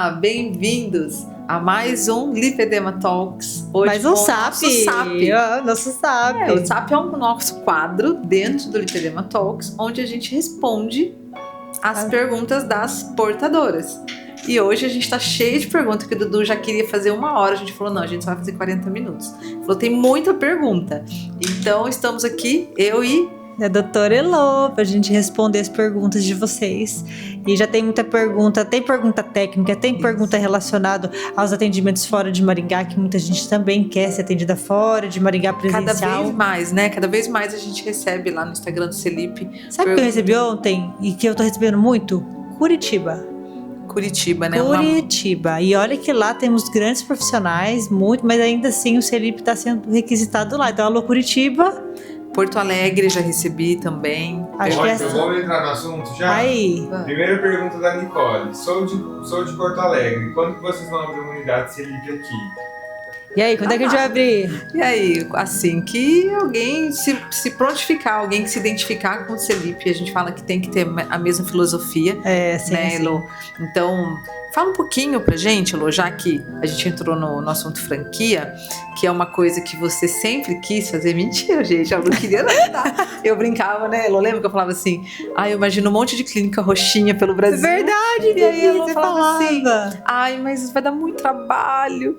Olá, bem-vindos a mais um Lipedema Talks. Hoje mais um SAP. Nosso SAP. O SAP é um nosso quadro dentro do Lipedema Talks, onde a gente responde as perguntas das portadoras. E hoje a gente tá cheio de perguntas, que o Dudu já queria fazer 1 hora. A gente falou, não, a gente só vai fazer 40 minutos. Falou, tem muita pergunta. Então, estamos aqui, eu e a doutora Elô, pra gente responder as perguntas de vocês. E já tem muita pergunta, tem pergunta técnica, tem pergunta relacionada aos atendimentos fora de Maringá, que muita gente também quer ser atendida fora de Maringá presencial. Cada vez mais, né? Cada vez mais a gente recebe lá no Instagram do Celip. Sabe o que eu recebi ontem e que eu tô recebendo muito? Curitiba, né? Curitiba. E olha que lá temos grandes profissionais, muito, mas ainda assim o Celip tá sendo requisitado lá. Então, alô, Curitiba. Porto Alegre já recebi também. Acho que vamos entrar no assunto já? Aí. Primeira pergunta da Nicole. Sou de Porto Alegre. Quando que vocês vão abrir uma unidade Celip aqui? E aí, quando é que a gente vai abrir? E aí, assim que alguém se prontificar, alguém que se identificar com o Celip, a gente fala que tem que ter a mesma filosofia, sim, né, sim. Elô? Então, fala um pouquinho pra gente, Elô, já que a gente entrou no assunto franquia, que é uma coisa que você sempre quis fazer. Mentira, gente, eu não queria nada. Eu brincava, né, Elô? Lembra que eu falava assim, eu imagino um monte de clínica roxinha pelo Brasil. Verdade, e aí Elô você falava assim, mas vai dar muito trabalho.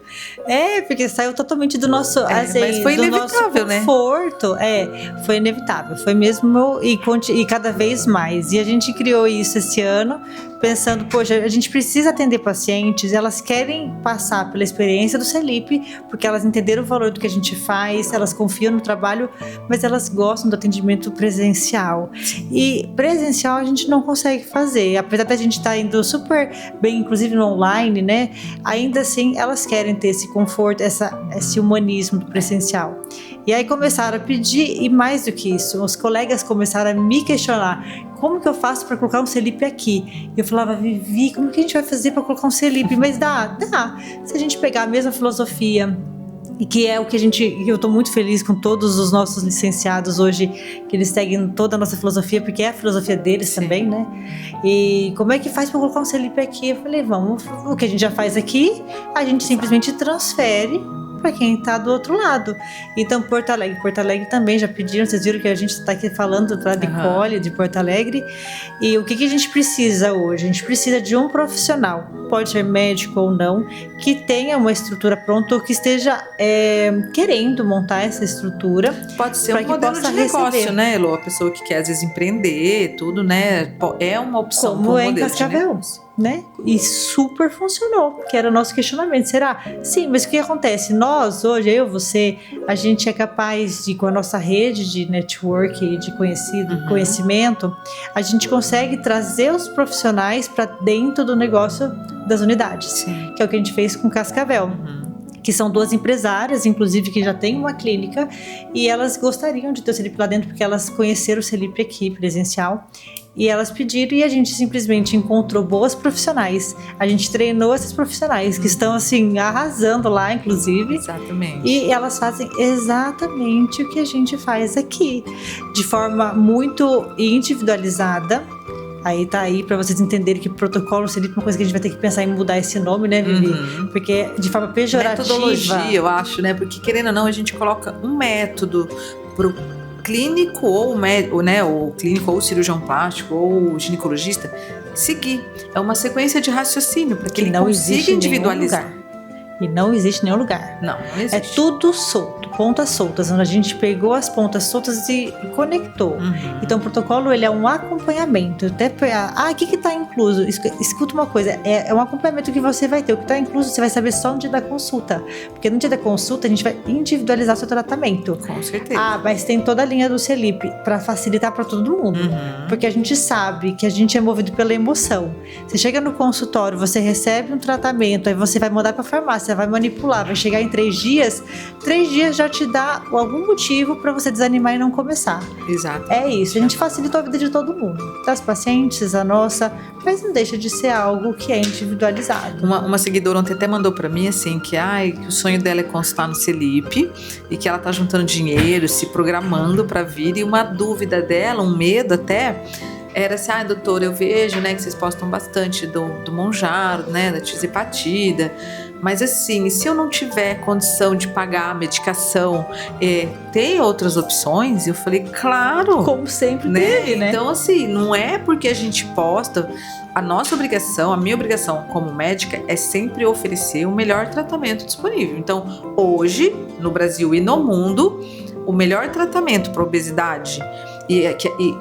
Porque saiu totalmente do nosso, assim, mas foi do inevitável, nosso conforto, né? Foi inevitável, foi mesmo, e cada vez mais. E a gente criou isso esse ano, pensando, poxa, a gente precisa atender pacientes, elas querem passar pela experiência do Celip, porque elas entenderam o valor do que a gente faz, elas confiam no trabalho, mas elas gostam do atendimento presencial. E presencial a gente não consegue fazer, apesar da gente estar indo super bem, inclusive no online, né? Ainda assim, elas querem ter esse conforto, esse humanismo do presencial. E aí começaram a pedir, e mais do que isso, os colegas começaram a me questionar, como que eu faço para colocar um Celip aqui? E eu falava, Vivi, como que a gente vai fazer para colocar um Celip? Mas dá. Se a gente pegar a mesma filosofia, e que é o que eu estou muito feliz com todos os nossos licenciados hoje, que eles seguem toda a nossa filosofia, porque é a filosofia deles também, né? E como é que faz para colocar um Celip aqui? Eu falei, vamos, o que a gente já faz aqui, a gente simplesmente transfere para quem está do outro lado. Então, Porto Alegre também já pediram, vocês viram que a gente está aqui falando da Nicole, de Porto Alegre. E o que a gente precisa hoje? A gente precisa de um profissional, pode ser médico ou não, que tenha uma estrutura pronta ou que esteja querendo montar essa estrutura. Pode ser um modelo de negócio, né, Elô? A pessoa que quer, às vezes, empreender, tudo, né? É uma opção. Como é em Cascavel, né? E super funcionou, que era o nosso questionamento. Será? Sim, mas o que acontece? Nós, hoje, você, a gente é capaz de, com a nossa rede de network e de conhecimento, a gente consegue trazer os profissionais para dentro do negócio das unidades. Sim. Que é o que a gente fez com Cascavel. Que são 2 empresárias, inclusive, que já têm uma clínica, e elas gostariam de ter o Celip lá dentro, porque elas conheceram o Celip aqui, presencial, e elas pediram, e a gente simplesmente encontrou boas profissionais. A gente treinou essas profissionais, que estão, assim, arrasando lá, inclusive. Exatamente. E elas fazem exatamente o que a gente faz aqui, de forma muito individualizada. Aí tá aí pra vocês entenderem que protocolo Celip é uma coisa que a gente vai ter que pensar em mudar esse nome, né, Vivi? Porque de forma pejorativa. Metodologia, eu acho, né? Porque querendo ou não, a gente coloca um método pro clínico ou clínico ou cirurgião plástico ou ginecologista seguir. É uma sequência de raciocínio para que ele consiga individualizar. E não existe nenhum lugar. Não existe. É tudo solto, pontas soltas, onde a gente pegou as pontas soltas e conectou. Então o protocolo, ele é um acompanhamento. Até o que está incluso? Escuta uma coisa, é um acompanhamento que você vai ter. O que está incluso, você vai saber só no dia da consulta. Porque no dia da consulta, a gente vai individualizar o seu tratamento. Com certeza. Mas tem toda a linha do Celip para facilitar para todo mundo. Porque a gente sabe que a gente é movido pela emoção. Você chega no consultório, você recebe um tratamento, aí você vai mandar para a farmácia, vai manipular, vai chegar em 3 dias, 3 dias já te dá algum motivo para você desanimar e não começar. Exato. É isso, a gente facilitou a vida de todo mundo, das pacientes, a nossa, mas não deixa de ser algo que é individualizado. Uma seguidora ontem até mandou para mim assim, que o sonho dela é consultar no Celip e que ela tá juntando dinheiro, se programando para vir, e uma dúvida dela, um medo até, era assim, doutora, eu vejo, né, que vocês postam bastante do Mounjaro, né, da Tizipatida, mas assim, se eu não tiver condição de pagar a medicação, tem outras opções? E eu falei, claro. Como sempre teve, né? Então assim, não é porque a gente posta, a nossa obrigação, a minha obrigação como médica é sempre oferecer o melhor tratamento disponível. Então, hoje, no Brasil e no mundo, o melhor tratamento para obesidade, e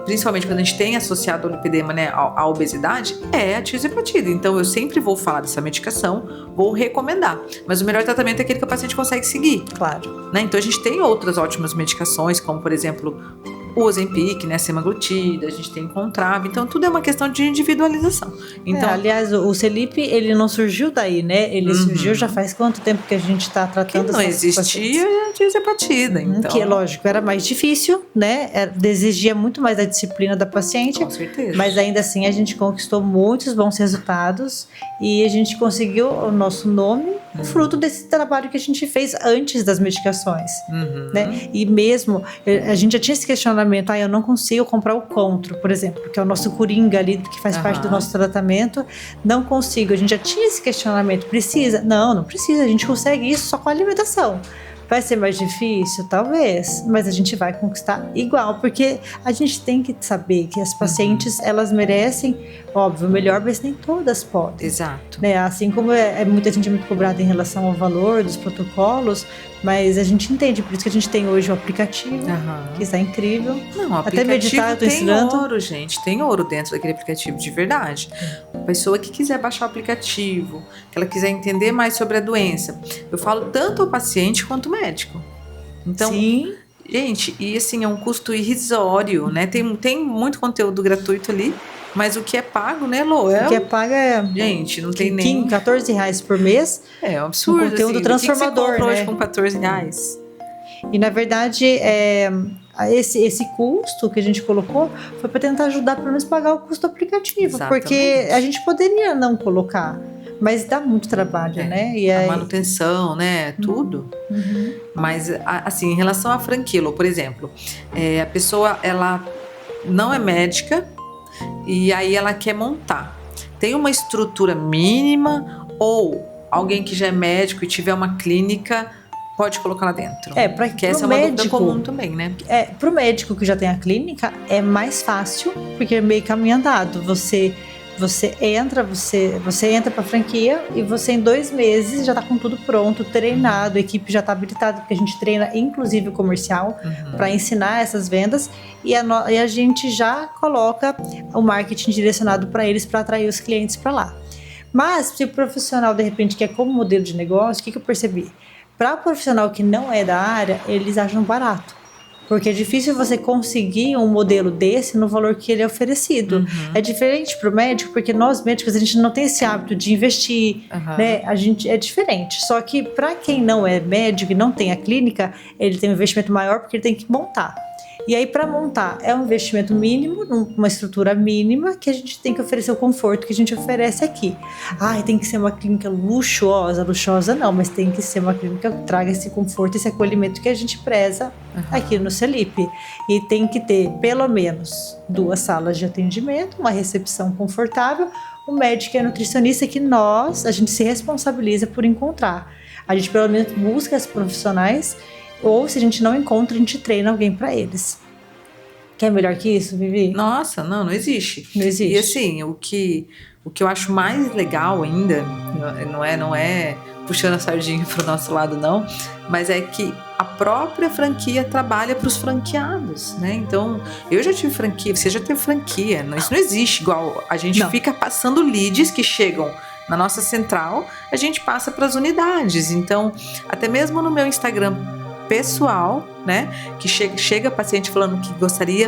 principalmente quando a gente tem associado o lipedema, né, à obesidade, é a Tizipatida. Então eu sempre vou falar dessa medicação, vou recomendar. Mas o melhor tratamento é aquele que o paciente consegue seguir. Claro. Né? Então a gente tem outras ótimas medicações, como por exemplo o Ozempic, né, semaglutida, a gente tem Contrave, então tudo é uma questão de individualização. Então, aliás, o Celip, ele não surgiu daí, né? Ele surgiu já faz quanto tempo que a gente está tratando? Que não existia a Tizipatida, então. Que, lógico, era mais difícil, né? Exigia muito mais da disciplina da paciente. Com certeza. Mas ainda assim a gente conquistou muitos bons resultados e a gente conseguiu o nosso nome fruto desse trabalho que a gente fez antes das medicações, né? E mesmo, a gente já tinha esse questionamento, eu não consigo comprar o Contro, por exemplo, que é o nosso coringa ali, que faz parte do nosso tratamento, não consigo, a gente já tinha esse questionamento, precisa? Não precisa, a gente consegue isso só com a alimentação. Vai ser mais difícil? Talvez, mas a gente vai conquistar igual, porque a gente tem que saber que as pacientes, elas merecem, óbvio, o melhor, mas nem todas podem. Exato. Né? Assim como muita gente é muito cobrada em relação ao valor dos protocolos, mas a gente entende, por isso que a gente tem hoje o aplicativo, que está incrível. Não, o aplicativo até meditar, eu tô ensinando. Tem ouro, gente, tem ouro dentro daquele aplicativo, de verdade. A pessoa que quiser baixar o aplicativo, que ela quiser entender mais sobre a doença, eu falo tanto ao paciente quanto ao médico. Então, sim. Gente, e assim, é um custo irrisório, né? Tem muito conteúdo gratuito ali, mas o que é pago, né, Lô? O que é pago é... Gente, não tem nem... R$14 por mês. É um absurdo, um conteúdo assim, transformador, que você né? Hoje com R$14. E, na verdade, esse custo que a gente colocou foi para tentar ajudar, pelo menos, a pagar o custo do aplicativo. Exatamente. Porque a gente poderia não colocar, mas dá muito trabalho, né? E a manutenção, né? Tudo. Mas, assim, em relação à franquia, por exemplo, a pessoa, ela não é médica e aí ela quer montar. Tem uma estrutura mínima ou alguém que já é médico e tiver uma clínica pode colocar lá dentro? Porque essa é uma dúvida comum também, né? Pro médico que já tem a clínica, é mais fácil, porque é meio caminho andado. Você entra para a franquia e você em 2 meses já está com tudo pronto, treinado, a equipe já está habilitada, porque a gente treina inclusive o comercial para ensinar essas vendas e a gente já coloca o marketing direcionado para eles para atrair os clientes para lá. Mas se o profissional de repente quer como modelo de negócio, o que eu percebi? Para o profissional que não é da área, eles acham barato. Porque é difícil você conseguir um modelo desse no valor que ele é oferecido. É diferente para o médico, porque nós médicos, a gente não tem esse hábito de investir, né? A gente é diferente. Só que para quem não é médico e não tem a clínica, ele tem um investimento maior porque ele tem que montar. E aí, para montar, é um investimento mínimo, uma estrutura mínima, que a gente tem que oferecer o conforto que a gente oferece aqui. Tem que ser uma clínica luxuosa não, mas tem que ser uma clínica que traga esse conforto, esse acolhimento que a gente preza aqui no Celip. E tem que ter, pelo menos, 2 salas de atendimento, uma recepção confortável, o médico e a nutricionista que a gente se responsabiliza por encontrar. A gente, pelo menos, busca as profissionais. Ou se a gente não encontra, a gente treina alguém para eles. Quer melhor que isso, Vivi? Nossa, não existe. Não existe. E assim, o que eu acho mais legal ainda, não é puxando a sardinha pro nosso lado não, mas é que a própria franquia trabalha para os franqueados, né? Então, eu já tive franquia, você já teve franquia, isso não existe igual, a gente fica passando leads que chegam na nossa central, a gente passa para as unidades. Então, até mesmo no meu Instagram pessoal, né, que chega paciente falando que gostaria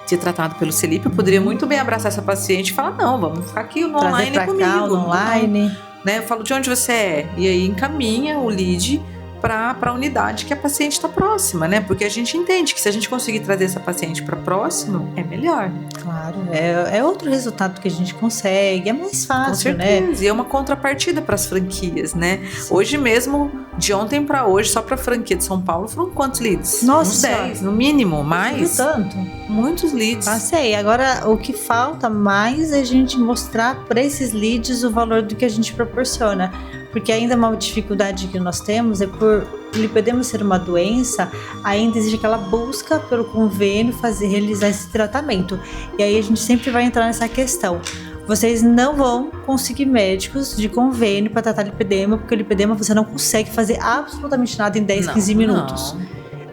de ser tratado pelo Celip, eu poderia muito bem abraçar essa paciente e falar, não, vamos ficar aqui no online comigo. Online. Né, eu falo, de onde você é? E aí encaminha o lead para a unidade que a paciente está próxima, né? Porque a gente entende que se a gente conseguir trazer essa paciente para próximo, é melhor. Claro, é outro resultado que a gente consegue, é mais fácil, com certeza, né? E é uma contrapartida para as franquias, né? Sim. Hoje mesmo, de ontem para hoje, só para a franquia de São Paulo, foram quantos leads? Nossa! Uns 10, no mínimo, mais. Tanto. muitos leads. Passei. Agora, o que falta mais é a gente mostrar para esses leads o valor do que a gente proporciona. Porque ainda uma dificuldade que nós temos é por lipedema ser uma doença, ainda existe aquela busca pelo convênio realizar esse tratamento. E aí a gente sempre vai entrar nessa questão. Vocês não vão conseguir médicos de convênio para tratar lipedema, porque o lipedema você não consegue fazer absolutamente nada em 10, 15 minutos.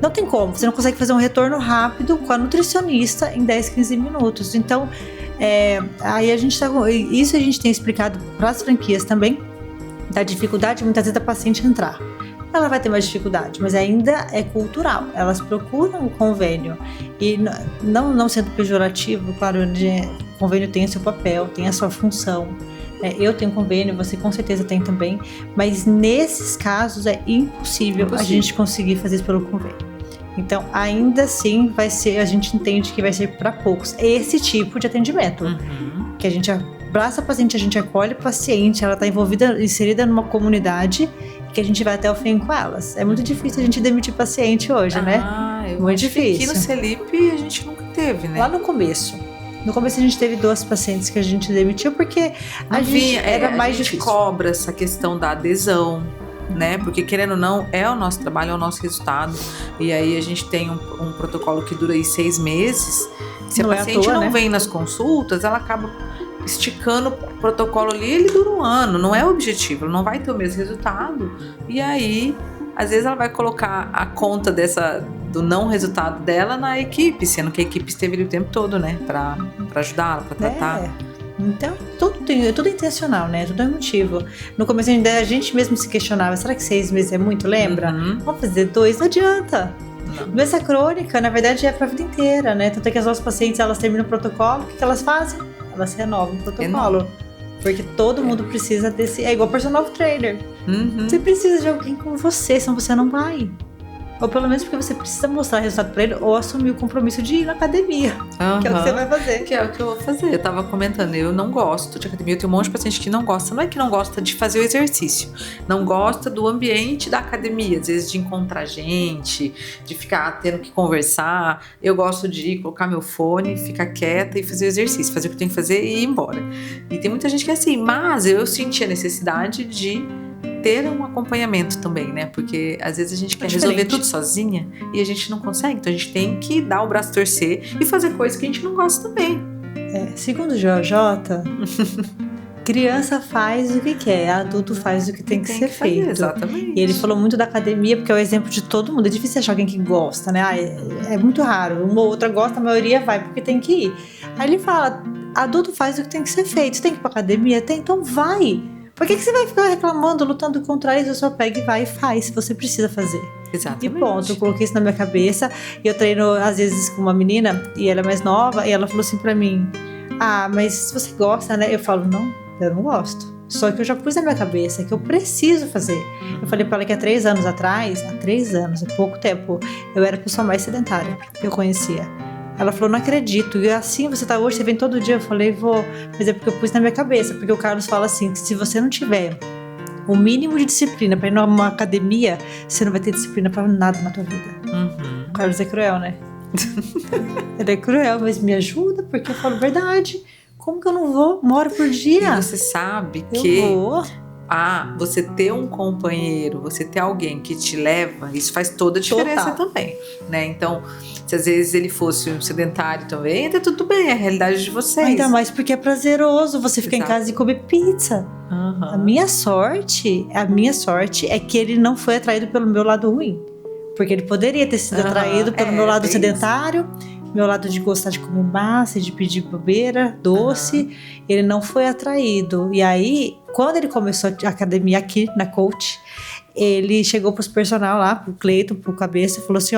Não tem como, você não consegue fazer um retorno rápido com a nutricionista em 10, 15 minutos. Então, aí a gente isso a gente tem explicado para as franquias também, da dificuldade muitas vezes da paciente entrar. Ela vai ter mais dificuldade, mas ainda é cultural. Elas procuram o convênio. E não sendo pejorativo, claro, o convênio tem o seu papel, tem a sua função. Eu tenho convênio, você com certeza tem também. Mas nesses casos é impossível a gente conseguir fazer isso pelo convênio. Então, ainda assim, a gente entende que vai ser para poucos. Esse tipo de atendimento. Que a gente abraça a paciente, a gente acolhe a paciente, ela está inserida numa comunidade que a gente vai até o fim com elas. É muito difícil a gente demitir paciente hoje, né? Muito difícil. Aqui no Celip a gente nunca teve, né? Lá no começo. No começo a gente teve 2 pacientes que a gente demitiu porque a gente era mais difícil. A gente cobra essa questão da adesão, né? Porque querendo ou não, é o nosso trabalho, é o nosso resultado. E aí a gente tem um protocolo que dura aí 6 meses. Se a paciente não vem nas consultas, ela acaba esticando o protocolo ali, ele dura 1 ano, não é o objetivo, ela não vai ter o mesmo resultado. E aí, às vezes ela vai colocar a conta do não resultado dela na equipe, sendo que a equipe esteve ali o tempo todo, né, pra ajudá-la, pra tratar. Então, tudo é intencional, né? Tudo é motivo. No começo a gente mesmo se questionava, será que 6 meses é muito? Lembra? Vamos fazer 2, não adianta. Doença crônica, na verdade, é pra vida inteira, né? Tanto é que as nossas pacientes, elas terminam o protocolo, o que elas fazem? Elas renovam o protocolo. Porque todo mundo precisa desse... É igual personal trainer. Você precisa de alguém com você, senão você não vai. Ou pelo menos porque você precisa mostrar resultado pra ele ou assumir o compromisso de ir na academia. Que é o que você vai fazer. Que é o que eu vou fazer. Eu tava comentando, eu não gosto de academia. Eu tenho um monte de paciente que não gosta. Não é que não gosta de fazer o exercício. Não gosta do ambiente da academia. Às vezes de encontrar gente, de ficar tendo que conversar. Eu gosto de colocar meu fone, ficar quieta e fazer o exercício. Fazer o que tem que fazer e ir embora. E tem muita gente que é assim. Mas eu senti a necessidade de ter um acompanhamento também, né? Porque às vezes a gente quer resolver tudo sozinha e a gente não consegue. Então a gente tem que dar o braço a torcer e fazer coisas que a gente não gosta também. Segundo o JJ, criança faz o que quer, adulto faz o que tem que ser feito. Exatamente. E ele falou muito da academia porque é o exemplo de todo mundo. É difícil achar alguém que gosta, né? É muito raro. Uma ou outra gosta, a maioria vai porque tem que ir. Aí ele fala, adulto faz o que tem que ser feito. Você tem que ir pra academia? Tem, então vai. Por que você vai ficar reclamando, lutando contra isso? Eu só pega e vai e faz, se você precisa fazer. Exatamente. E ponto, eu coloquei isso na minha cabeça. E eu treino, às vezes, com uma menina, e ela é mais nova, e ela falou assim pra mim, mas se você gosta, né? Eu falo, não, eu não gosto. Só que eu já pus na minha cabeça que eu preciso fazer. Eu falei pra ela que há 3 anos atrás, há pouco tempo, eu era a pessoa mais sedentária que eu conhecia. Ela falou, não acredito, e assim você tá hoje, você vem todo dia. Eu falei, vou, mas é porque eu pus na minha cabeça, porque o Carlos fala assim, que se você não tiver o mínimo de disciplina pra ir numa academia, você não vai ter disciplina pra nada na tua vida. O Carlos é cruel, né? Ele é cruel, mas me ajuda, porque eu falo verdade. Como que eu não vou? 1 hora por dia. E você sabe que você ter um companheiro, você ter alguém que te leva, isso faz toda a diferença também, né? Então, se às vezes ele fosse um sedentário também, até tudo bem, é a realidade de vocês. Ainda mais porque é prazeroso você ficar em casa e comer pizza. A minha sorte é que ele não foi atraído pelo meu lado ruim. Porque ele poderia ter sido atraído pelo meu lado sedentário, meu lado de gostar de comer massa, de pedir bobeira, doce. Ele não foi atraído. E aí, quando ele começou a academia aqui na Coach, ele chegou pros personal lá, pro Cleiton, pro Cabeça, e falou assim,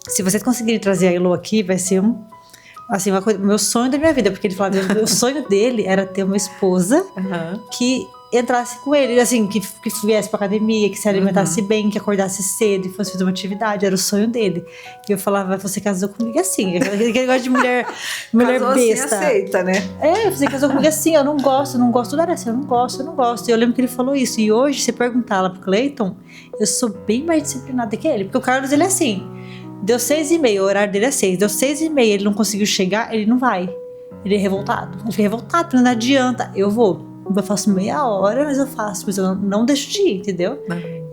se vocês conseguirem trazer a Elo aqui, vai ser uma coisa, meu sonho da minha vida. Porque ele falava, o sonho dele era ter uma esposa que entrasse com ele, assim, que viesse pra academia, que se alimentasse bem, que acordasse cedo e fosse fazer uma atividade, era o sonho dele. E eu falava, você casou comigo assim, aquele negócio de mulher casou besta. Assim, aceita, né? Você casou comigo assim, eu não gosto da Aressa, eu não gosto. E eu lembro que ele falou isso, e hoje, se perguntar lá pro Cleiton, eu sou bem mais disciplinada que ele, porque o Carlos, ele é assim, Deu 6h30, o horário dele é 6. Deu 6h30, ele não conseguiu chegar, ele não vai. Ele é revoltado. Ele fica revoltado, porque não adianta. Eu vou. Eu faço meia hora, mas eu faço. Mas eu não deixo de ir, entendeu?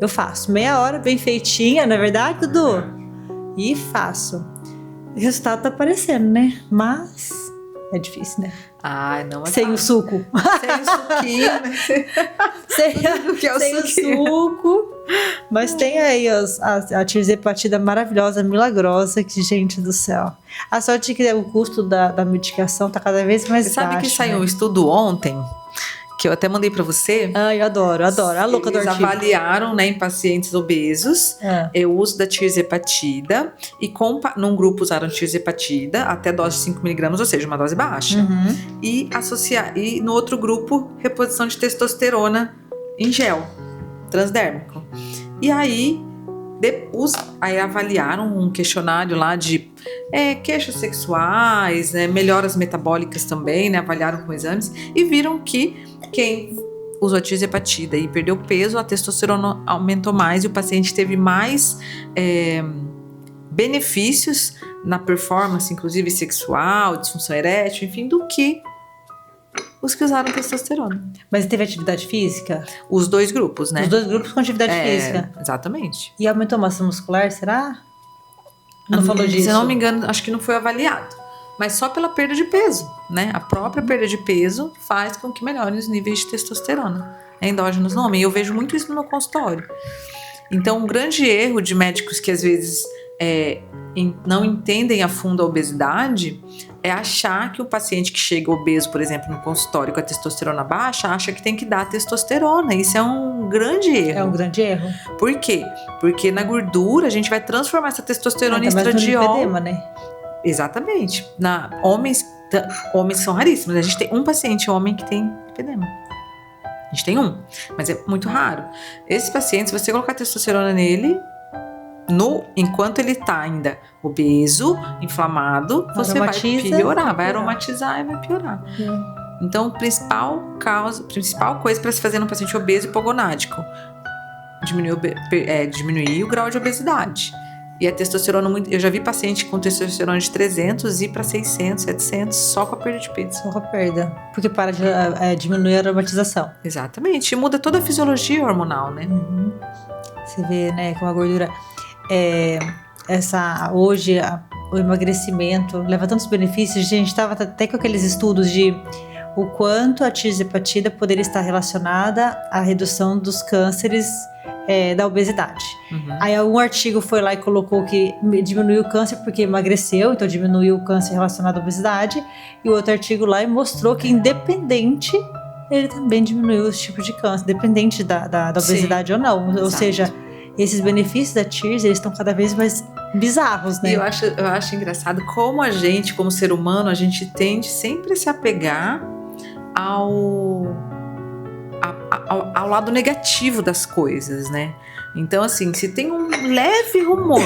Eu faço meia hora, bem feitinha, não é verdade, Dudu? E faço. O resultado tá aparecendo, né? Mas é difícil, né? Ai, não é sem o suco. Sem o suquinho, né? sem o suco. Mas tem aí a tirzepatida maravilhosa, milagrosa, que, gente do céu. A sorte é que o custo da medicação tá cada vez mais baixo. Sabe que saiu um estudo ontem, que eu até mandei pra você? Ai, eu adoro. A louca do artigo. Eles avaliaram, né, em pacientes obesos o uso da tirzepatida e num grupo usaram tirzepatida até dose de 5mg, ou seja, uma dose baixa. E no outro grupo, reposição de testosterona em gel transdérmico. E aí avaliaram um questionário lá de queixas sexuais, né, melhoras metabólicas também, né, avaliaram com exames e viram que quem usou a tirzepatida e perdeu peso, a testosterona aumentou mais e o paciente teve mais benefícios na performance, inclusive sexual, disfunção erétil, enfim, do que os que usaram testosterona. Mas teve atividade física? Os dois grupos, né? Os dois grupos com atividade física. Exatamente. E aumentou a massa muscular, será? Não falou disso? Se eu não me engano, acho que não foi avaliado. Mas só pela perda de peso, né? A própria perda de peso faz com que melhorem os níveis de testosterona endógenos no homem. E eu vejo muito isso no meu consultório. Então, um grande erro de médicos que às vezes não entendem a fundo a obesidade é achar que o paciente que chega obeso, por exemplo, no consultório com a testosterona baixa, acha que tem que dar testosterona. Isso é um grande erro. É um grande erro. Por quê? Porque na gordura a gente vai transformar essa testosterona em estradiol. No lipedema, né? Exatamente. Homens são raríssimos. A gente tem um paciente homem que tem lipedema. A gente tem um, mas é muito raro. Esse paciente, se você colocar testosterona nele, enquanto ele tá ainda obeso, inflamado, você vai piorar, vai aromatizar e vai piorar. Então, principal coisa para se fazer num paciente obeso hipogonádico, diminuir o grau de obesidade. E a testosterona, eu já vi paciente com testosterona de 300 ir para 600, 700 só com a perda de peso. Só com a perda, porque para de diminuir a aromatização. Exatamente, e muda toda a fisiologia hormonal, né? Você vê, né, como a gordura... hoje o emagrecimento leva tantos benefícios. A gente estava até com aqueles estudos de o quanto a tirzepatida poderia estar relacionada à redução dos cânceres da obesidade. Aí um artigo foi lá e colocou que diminuiu o câncer porque emagreceu, então diminuiu o câncer relacionado à obesidade, e o outro artigo lá mostrou que independente, ele também diminuiu os tipos de câncer, dependente da obesidade ou não. Exato. Ou seja, esses benefícios da TIRS, eles estão cada vez mais bizarros, né? E eu acho engraçado como a gente, como ser humano, a gente tende sempre a se apegar ao lado negativo das coisas, né? Então, assim, se tem um leve rumor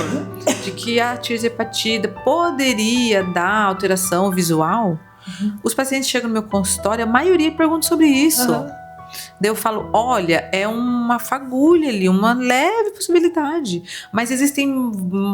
de que a tirzepatida poderia dar alteração visual, os pacientes chegam no meu consultório, a maioria pergunta sobre isso. Daí eu falo, olha, é uma fagulha ali, uma leve possibilidade. Mas existem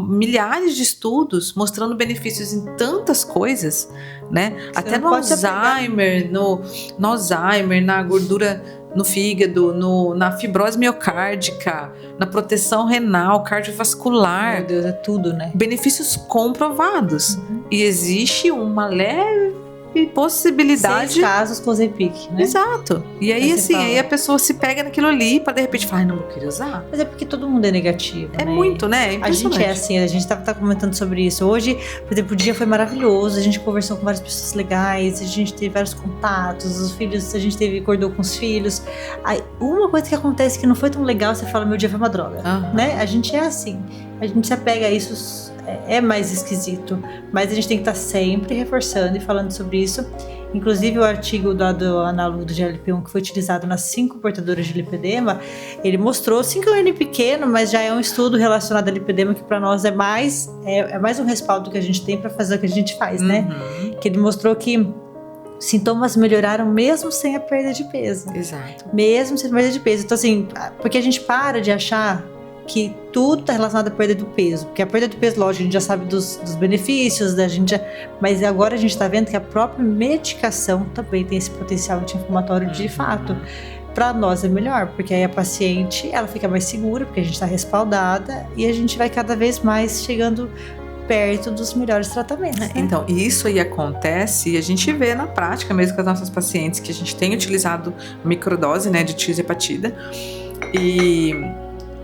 milhares de estudos mostrando benefícios em tantas coisas, né? Até no Alzheimer, no Alzheimer, na gordura no fígado, na fibrose miocárdica, na proteção renal, cardiovascular. Meu Deus, é tudo, né? Benefícios comprovados. E existe uma leve possibilidade. 6 casos com Ozempic, né? Exato. E aí, assim, aí a pessoa se pega naquilo ali pra de repente falar, não vou querer usar. Mas é porque todo mundo é negativo, né? Muito, né? A gente é assim, a gente tá comentando sobre isso. Hoje, por exemplo, o dia foi maravilhoso, a gente conversou com várias pessoas legais, a gente teve vários contatos, os filhos, a gente acordou com os filhos. Aí, uma coisa que acontece que não foi tão legal, você fala, meu dia foi uma droga, né? A gente é assim, a gente se apega a isso, é mais esquisito, mas a gente tem que estar sempre reforçando e falando sobre isso. Inclusive o artigo do análogo do GLP-1 que foi utilizado nas 5 portadoras de lipedema, ele mostrou, 5 é um N pequeno, mas já é um estudo relacionado a lipedema que para nós é mais um respaldo que a gente tem para fazer o que a gente faz, né? Que ele mostrou que sintomas melhoraram mesmo sem a perda de peso. Exato. Mesmo sem a perda de peso. Então assim, porque a gente para de achar que tudo está relacionado à perda do peso. Porque a perda do peso, lógico, a gente já sabe dos benefícios, mas agora a gente está vendo que a própria medicação também tem esse potencial anti-inflamatório de fato. Para nós é melhor, porque aí a paciente ela fica mais segura, porque a gente está respaldada e a gente vai cada vez mais chegando perto dos melhores tratamentos. Né? Então, isso aí acontece e a gente vê na prática mesmo com as nossas pacientes que a gente tem utilizado microdose, né, de tirzepatida. E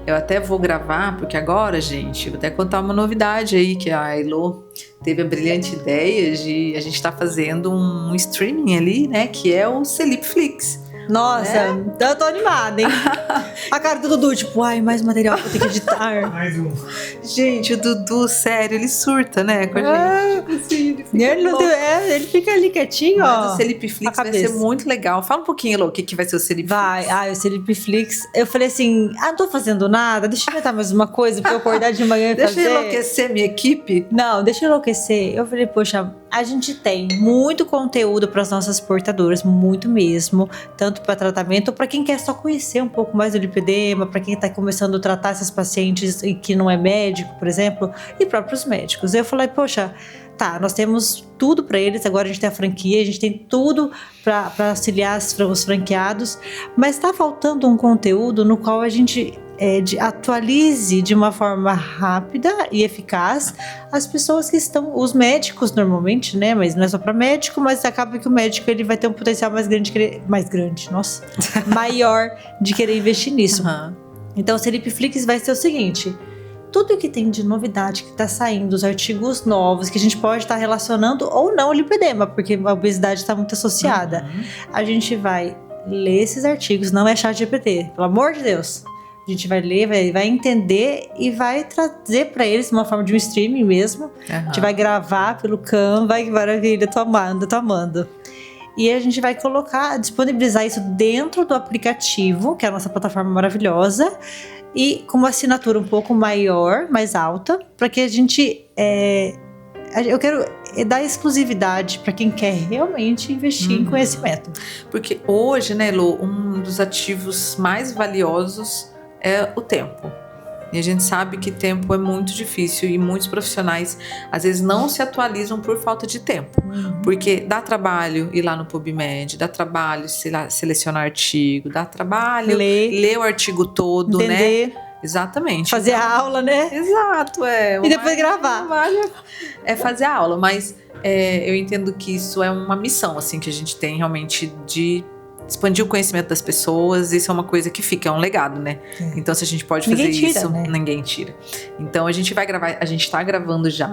eu até vou gravar, porque agora, gente, vou até contar uma novidade aí, que a Elo teve a brilhante ideia de a gente estar fazendo um streaming ali, né, que é o Celipflix. Nossa, eu tô animada, hein? A cara do Dudu, tipo, ai, mais material pra eu ter que editar. Mais um. Gente, o Dudu, sério, ele surta, né, com a gente. Tipo assim, ele fica ali quietinho, ó. Mas o Celipflix vai ser muito legal. Fala um pouquinho, Elô, o que vai ser o Celipflix? O Celipflix, eu falei assim, não tô fazendo nada, deixa eu inventar mais uma coisa pra eu acordar de manhã e fazer. Deixa eu enlouquecer minha equipe? Não, deixa eu enlouquecer. Eu falei, poxa, a gente tem muito conteúdo para as nossas portadoras, muito mesmo, tanto para tratamento ou para quem quer só conhecer um pouco mais do lipedema, para quem está começando a tratar essas pacientes e que não é médico, por exemplo, e próprios médicos. Eu falei, poxa, tá, nós temos tudo para eles, agora a gente tem a franquia, a gente tem tudo para auxiliar os franqueados, mas está faltando um conteúdo no qual a gente atualize de uma forma rápida e eficaz as pessoas que estão, os médicos normalmente, né, mas não é só para médico, mas acaba que o médico ele vai ter um potencial maior de querer investir nisso. Então o Celipflix vai ser o seguinte: tudo que tem de novidade que está saindo, os artigos novos que a gente pode estar relacionando ou não ao lipedema, porque a obesidade está muito associada, a gente vai ler esses artigos, não é ChatGPT, pelo amor de Deus. A gente vai ler, vai entender e vai trazer para eles uma forma de um streaming mesmo. A gente vai gravar pelo Canva, que maravilha, tô amando. E a gente vai disponibilizar isso dentro do aplicativo, que é a nossa plataforma maravilhosa, e com uma assinatura um pouco maior, mais alta, para que a gente... eu quero dar exclusividade para quem quer realmente investir em conhecimento. Porque hoje, né, Elô, um dos ativos mais valiosos é o tempo. E a gente sabe que tempo é muito difícil e muitos profissionais às vezes não se atualizam por falta de tempo. Porque dá trabalho ir lá no PubMed, dá trabalho selecionar artigo, dá trabalho ler o artigo todo, entender, né? Exatamente. Fazer a aula, né? Exato, E depois gravar. Trabalho é fazer a aula, mas eu entendo que isso é uma missão assim, que a gente tem realmente de expandir o conhecimento das pessoas. Isso é uma coisa que fica, é um legado, né? Então se a gente pode fazer isso, né? Ninguém tira. Então a gente vai gravar, a gente tá gravando já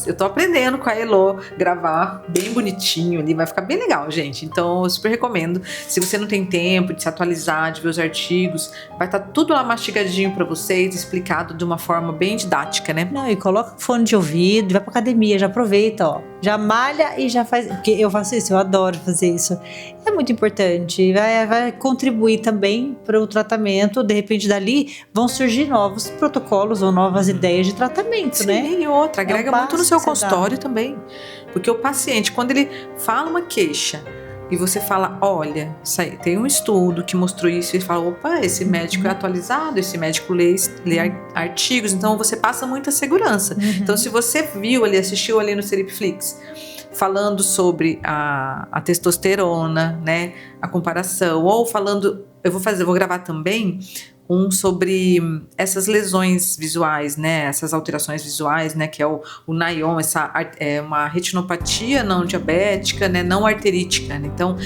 eu tô aprendendo com a Elo gravar bem bonitinho ali, vai ficar bem legal, gente. Então eu super recomendo. Se você não tem tempo de se atualizar, de ver os artigos, vai estar tudo lá mastigadinho pra vocês, explicado de uma forma bem didática, né? Não, e coloca fone de ouvido, vai pra academia, já aproveita, ó. Já malha e já faz, porque eu faço isso, eu adoro fazer isso. É muito importante, vai contribuir também para o tratamento. De repente dali vão surgir novos protocolos ou novas ideias de tratamento, né? Sim, e outra, agrega muito no seu consultório também. Porque o paciente, quando ele fala uma queixa e você fala, olha, isso aí, tem um estudo que mostrou isso, e fala, opa, esse médico é atualizado, esse médico lê artigos, então você passa muita segurança. Então se você viu ali, assistiu ali no Celipflix, falando sobre a testosterona, né, a comparação, ou falando, eu vou gravar também um sobre essas lesões visuais, né, essas alterações visuais, né, que é o NAION, é uma retinopatia não diabética, né, não arterítica, né? Então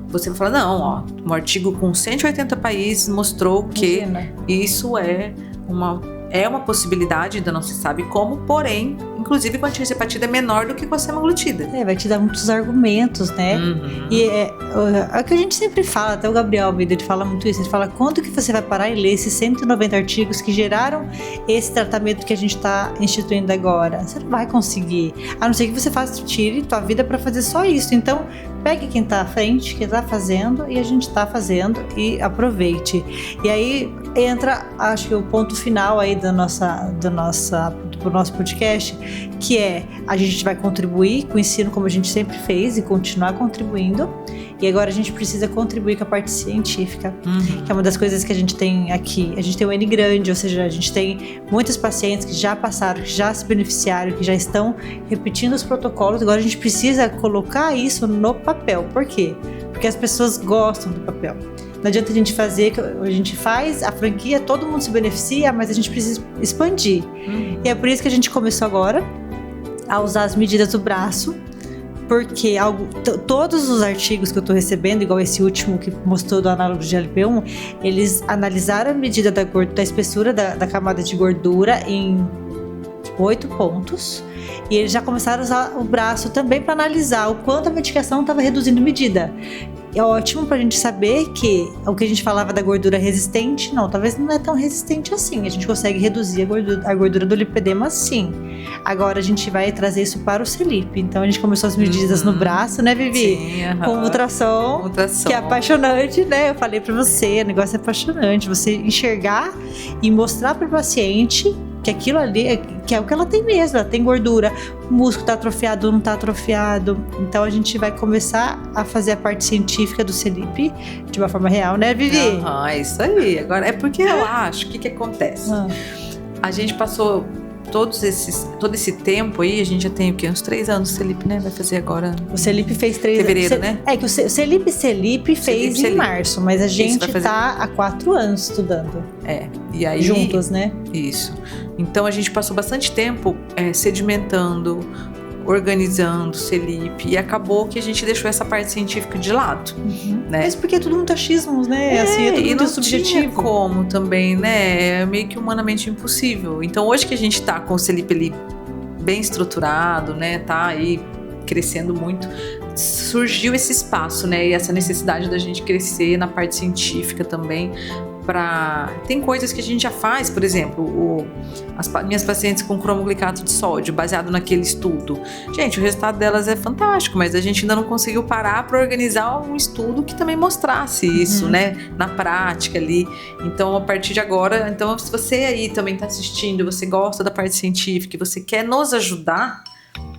você vai falar, não, ó, um artigo com 180 países mostrou que isso é uma possibilidade, ainda não se sabe como, porém, inclusive com a tirzepatida é menor do que com a semaglutida. Vai te dar muitos argumentos, né? E é o que a gente sempre fala, até o Gabriel Almeida, ele fala muito isso, ele fala, quando que você vai parar e ler esses 190 artigos que geraram esse tratamento que a gente está instituindo agora? Você não vai conseguir, a não ser que você tire tua vida para fazer só isso. Então, pegue quem está à frente, quem está fazendo, e a gente está fazendo, e aproveite. E aí entra, acho que o ponto final aí do pro nosso podcast, que é a gente vai contribuir com o ensino como a gente sempre fez e continuar contribuindo. E agora a gente precisa contribuir com a parte científica, que é uma das coisas que a gente tem aqui. A gente tem um N grande, ou seja, a gente tem muitos pacientes que já passaram, que já se beneficiaram, que já estão repetindo os protocolos. Agora a gente precisa colocar isso no papel. Por quê? Porque as pessoas gostam do papel. Não adianta a gente fazer, a gente faz a franquia, todo mundo se beneficia, mas a gente precisa expandir. E é por isso que a gente começou agora a usar as medidas do braço, porque todos os artigos que eu estou recebendo, igual esse último que mostrou do análogo de GLP-1, eles analisaram a medida da espessura da camada de gordura em 8 pontos. E eles já começaram a usar o braço também para analisar o quanto a medicação estava reduzindo medida. É ótimo pra gente saber que o que a gente falava da gordura resistente, talvez não é tão resistente assim. A gente consegue reduzir a gordura do lipedema, sim. Agora a gente vai trazer isso para o CELIP. Então a gente começou as medidas no braço, né, Vivi? Sim, com ultrassom, que é apaixonante, né? Eu falei pra você, o negócio é apaixonante. Você enxergar e mostrar pro paciente que aquilo ali que é o que ela tem mesmo, ela tem gordura, o músculo tá atrofiado ou não tá atrofiado. Então a gente vai começar a fazer a parte científica do CELIP de uma forma real, né, Vivi? É isso aí. Agora, é porque eu acho, o que acontece? A gente passou todo esse tempo aí, a gente já tem o quê? Uns 3 anos o CELIP, né? Vai fazer agora... O CELIP fez 3 fevereiro, anos. né? É que o CELIP fez em março, mas a gente tá há 4 anos estudando. E aí... Juntos, né? Isso. Então a gente passou bastante tempo sedimentando, organizando o CELIP, e acabou que a gente deixou essa parte científica de lado, né? Mas porque é tudo muito achismos, né? Assim, é tudo muito subjetivo. Tinha como também, né? É meio que humanamente impossível. Então hoje que a gente tá com o CELIP ali bem estruturado, né? Tá aí crescendo muito, surgiu esse espaço, né? E essa necessidade da gente crescer na parte científica também. Tem coisas que a gente já faz, por exemplo, as minhas pacientes com cromoglicato de sódio, baseado naquele estudo. Gente, o resultado delas é fantástico, mas a gente ainda não conseguiu parar para organizar um estudo que também mostrasse isso, né, na prática ali. Então, a partir de agora, se você aí também está assistindo, você gosta da parte científica e você quer nos ajudar,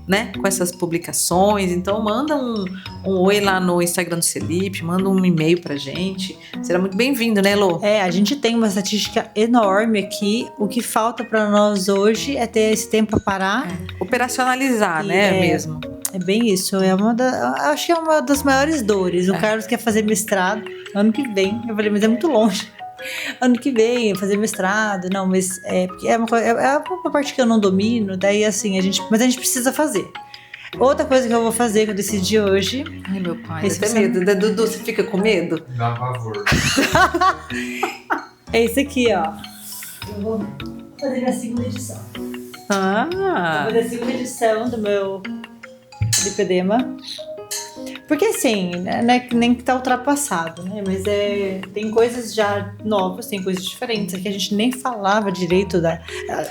né, com essas publicações, então manda um oi lá no Instagram do CELIP, manda um e-mail pra gente, será muito bem-vindo, né, Lô? A gente tem uma estatística enorme aqui, o que falta pra nós hoje é ter esse tempo pra parar. Operacionalizar, né, mesmo. É bem isso, acho que é uma das maiores dores. O Carlos quer fazer mestrado ano que vem, eu falei, mas é muito longe. Ano que vem, fazer mestrado, mas porque é uma parte que eu não domino, daí assim, mas a gente precisa fazer. Outra coisa que eu vou fazer, que eu decidi hoje... Ai, meu pai, até medo. Dudu, você fica com medo? Dá pavor. É esse aqui, ó. Eu vou fazer a segunda edição. Vou fazer a segunda edição do meu lipedema. Porque assim, não é nem que tá ultrapassado, né? Mas tem coisas já novas, tem coisas diferentes. Aqui a gente nem falava direito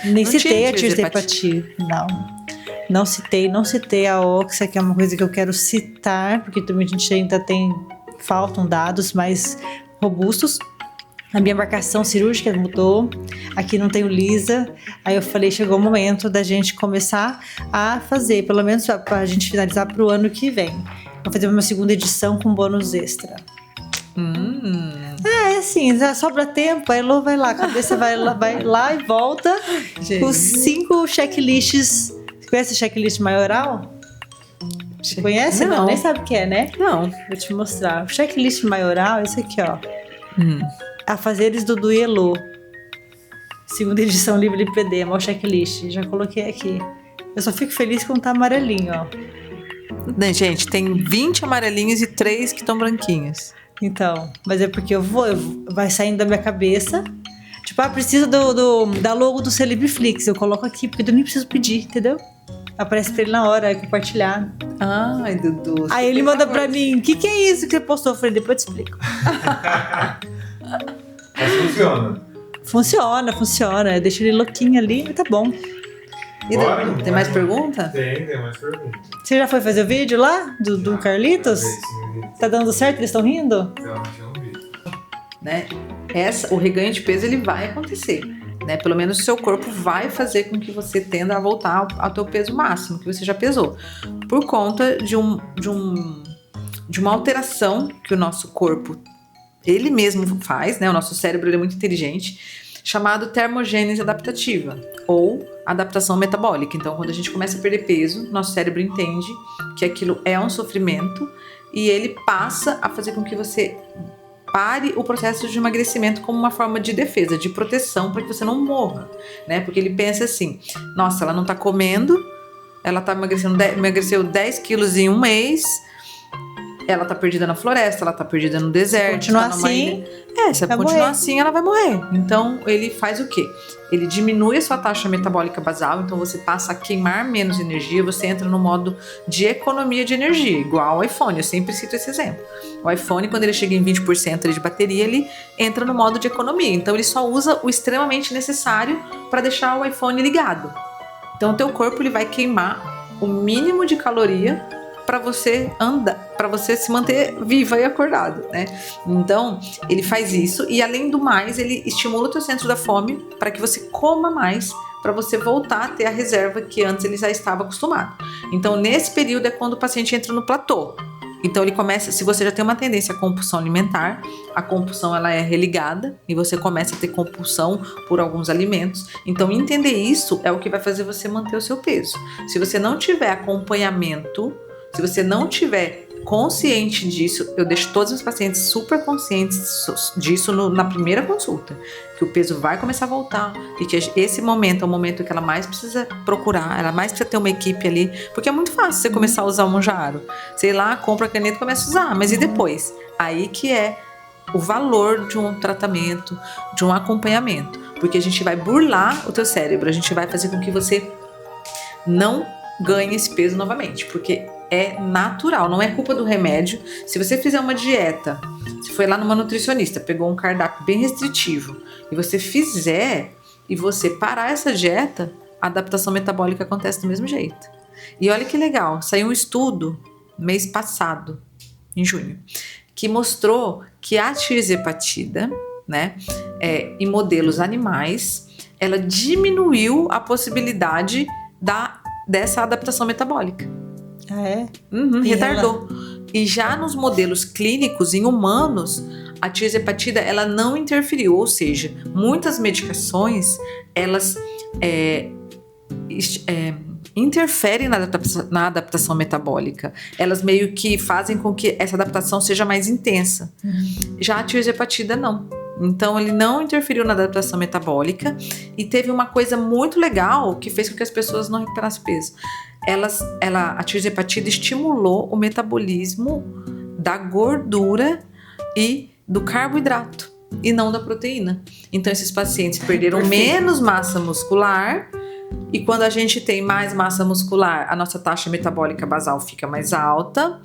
nem citei a tirzepatide. Não citei a Oxa, que é uma coisa que eu quero citar, porque também a gente ainda faltam dados mais robustos. A minha marcação cirúrgica mudou, aqui não tem o Lisa. Aí eu falei, chegou o momento da gente começar a fazer, pelo menos para a gente finalizar para o ano que vem. Vou fazer uma segunda edição com bônus extra. Assim, já sobra tempo, a Elô vai lá, a cabeça vai lá e volta com 5 checklists. Você conhece o checklist maioral? Você conhece? Não, nem sabe o que é, né? Não. Vou te mostrar. O checklist maioral é esse aqui, ó. Afazeres do Dudu e Elô. Segunda edição livre lipedema, o checklist. Já coloquei aqui. Eu só fico feliz quando tá amarelinho, ó. Gente, tem 20 amarelinhos e 3 que estão branquinhos. Então, mas é porque vai saindo da minha cabeça. Tipo, precisa da logo do Celibflix. Eu coloco aqui, porque eu nem preciso pedir, entendeu? Aparece pra ele na hora, compartilhar. Ai, Dudu. Aí ele manda pra mim, o que é isso que você postou? Eu falei, depois eu te explico. Mas funciona. Funciona. Deixa ele louquinho ali, mas tá bom. E tem mais pergunta? Tem mais pergunta. Você já foi fazer o vídeo lá do Carlitos? Tá dando certo? Eles estão rindo? Então, eu não vi. Né? O reganho de peso ele vai acontecer. né? Pelo menos o seu corpo vai fazer com que você tenda a voltar ao teu peso máximo, que você já pesou. Por conta de uma alteração que o nosso corpo, ele mesmo faz, né? O nosso cérebro ele é muito inteligente, chamado termogênese adaptativa, ou adaptação metabólica. Então, quando a gente começa a perder peso, nosso cérebro entende que aquilo é um sofrimento e ele passa a fazer com que você pare o processo de emagrecimento como uma forma de defesa, de proteção, para que você não morra, né? Porque ele pensa assim, nossa, ela não tá comendo, ela tá emagreceu 10 quilos em um mês, ela tá perdida na floresta, ela tá perdida no deserto. Continuar assim, se ela continuar assim, ela vai morrer. Então, ele faz o quê? Ele diminui a sua taxa metabólica basal, então você passa a queimar menos energia, você entra no modo de economia de energia, igual ao iPhone, eu sempre cito esse exemplo. O iPhone, quando ele chega em 20% de bateria, ele entra no modo de economia, então ele só usa o extremamente necessário para deixar o iPhone ligado. Então, o teu corpo ele vai queimar o mínimo de caloria para você para você se manter viva e acordado, né? Então, ele faz isso e, além do mais, ele estimula o teu centro da fome para que você coma mais, para você voltar a ter a reserva que antes ele já estava acostumado. Então, nesse período é quando o paciente entra no platô. Então, ele começa, se você já tem uma tendência à compulsão alimentar, a compulsão ela é religada e você começa a ter compulsão por alguns alimentos. Então, entender isso é o que vai fazer você manter o seu peso. Se você não tiver acompanhamento, se você não tiver consciente disso, eu deixo todos os pacientes super conscientes disso na primeira consulta, que o peso vai começar a voltar e que esse momento é o momento que ela mais precisa procurar, ela mais precisa ter uma equipe ali, porque é muito fácil você começar a usar o Mounjaro. Sei lá, compra a caneta e começa a usar, mas e depois? Aí que é o valor de um tratamento, de um acompanhamento, porque a gente vai burlar o teu cérebro, a gente vai fazer com que você não ganhe esse peso novamente, porque é natural, não é culpa do remédio. Se você fizer uma dieta, se foi lá numa nutricionista, pegou um cardápio bem restritivo e você fizer e você parar essa dieta, a adaptação metabólica acontece do mesmo jeito. E olha que legal, saiu um estudo mês passado, em junho, que mostrou que a tirzepatida, né, em modelos animais, ela diminuiu a possibilidade dessa adaptação metabólica. Retardou. E já nos modelos clínicos em humanos, a tirzepatida ela não interferiu, ou seja, muitas medicações elas interferem na adaptação metabólica. Elas meio que fazem com que essa adaptação seja mais intensa. Já a tirzepatida não. Então, ele não interferiu na adaptação metabólica e teve uma coisa muito legal que fez com que as pessoas não recuperassem peso. A tirzepatida estimulou o metabolismo da gordura e do carboidrato e não da proteína. Então, esses pacientes perderam menos massa muscular e quando a gente tem mais massa muscular, a nossa taxa metabólica basal fica mais alta.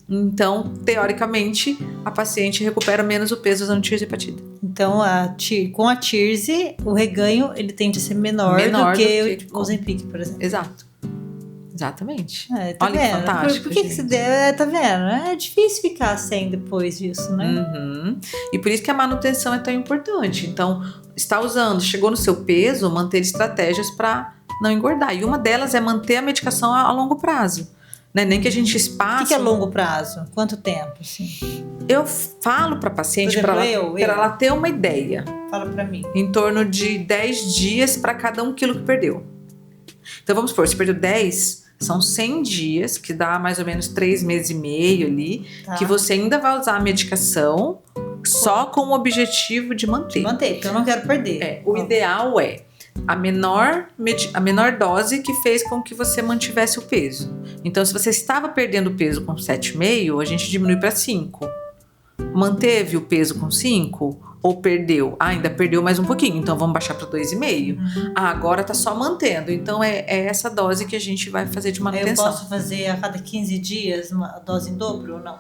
Então, teoricamente, a paciente recupera menos o peso usando tirzepatida. Então, com a tirze, o reganho ele tende a ser menor do que o Ozempic, por exemplo. Exato. Exatamente. Tá Olha vendo? que fantástico. Por que você tá vendo? É difícil ficar sem depois disso, né? E por isso que a manutenção é tão importante. Então, está usando, chegou no seu peso, manter estratégias para não engordar. E uma delas é manter a medicação a longo prazo. Né? Nem que a gente espace. O que é longo prazo? Quanto tempo? Assim? Eu falo para a paciente para ela ter uma ideia. Fala para mim. Em torno de 10 dias para cada 1 quilo que perdeu. Então vamos supor, se perdeu 10, são 100 dias, que dá mais ou menos 3 meses e meio ali, que você ainda vai usar a medicação só com o objetivo de manter. Porque eu não quero perder. O ideal é a menor dose que fez com que você mantivesse o peso. Então, se você estava perdendo peso com 7,5, a gente diminui para 5. Manteve o peso com 5 ou perdeu? Ainda perdeu mais um pouquinho, então vamos baixar para 2,5. Agora tá só mantendo. Então, é essa dose que a gente vai fazer de manutenção. Eu posso fazer a cada 15 dias uma dose em dobro ou não?